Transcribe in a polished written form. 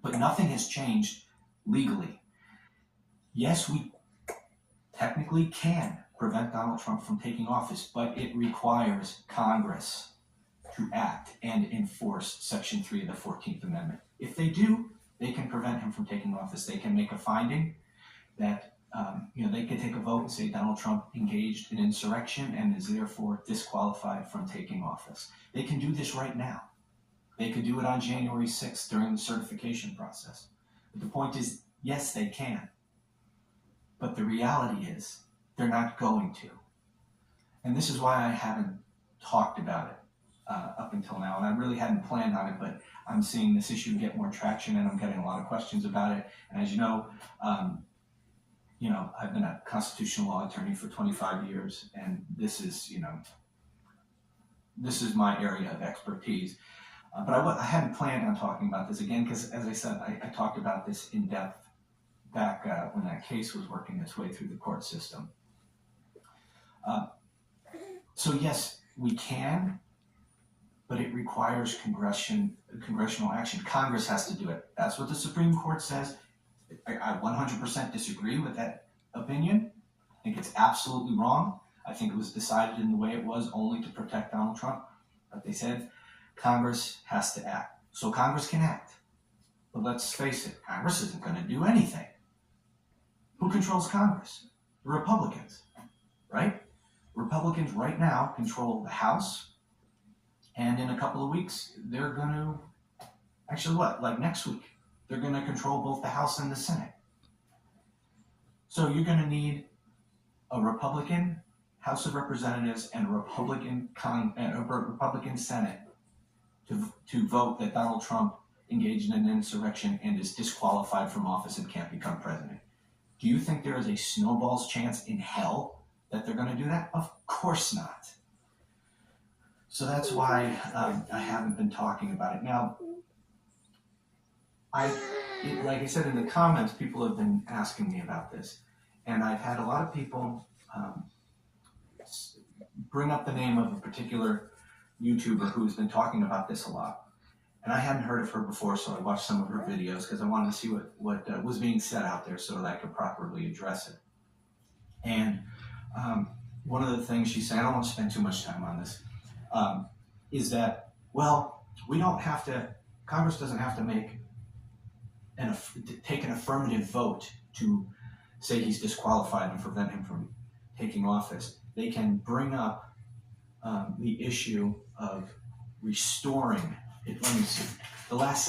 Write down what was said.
But nothing has changed legally. Yes, we technically can prevent Donald Trump from taking office, but it requires Congress to act and enforce Section 3 of the 14th Amendment. If they do, they can prevent him from taking office. They can make a finding that, they can take a vote and say Donald Trump engaged in insurrection and is therefore disqualified from taking office. They can do this right now. They could do it on January 6th during the certification process. But the point is, yes, they can. But the reality is, they're not going to. And this is why I haven't talked about it up until now. And I really hadn't planned on it, but I'm seeing this issue get more traction and I'm getting a lot of questions about it. And as you know, I've been a constitutional law attorney for 25 years, and this is my area of expertise. But I hadn't planned on talking about this again because, as I said, I talked about this in depth back when that case was working its way through the court system. So yes, we can, but it requires congressional action. Congress has to do it. That's what the Supreme Court says. I 100% disagree with that opinion. I think it's absolutely wrong. I think it was decided in the way it was only to protect Donald Trump. But they said Congress has to act. So Congress can act. But let's face it, Congress isn't going to do anything. Who controls Congress? The Republicans, right? Republicans right now control the House. And in a couple of weeks, they're going to, next week, they're going to control both the House and the Senate. So you're going to need a Republican House of Representatives and a Republican Senate to vote that Donald Trump engaged in an insurrection and is disqualified from office and can't become president. Do you think there is a snowball's chance in hell that they're going to do that? Of course not. So that's why I haven't been talking about it. Now, like I said in the comments, people have been asking me about this. And I've had a lot of people bring up the name of a particular YouTuber who's been talking about this a lot. And I hadn't heard of her before, so I watched some of her videos because I wanted to see what was being said out there so that I could properly address it. And one of the things she said, I don't want to spend too much time on this, is that, Congress doesn't have to take an affirmative vote to say he's disqualified and prevent him from taking office. They can bring up the issue of restoring it. Let me see. The last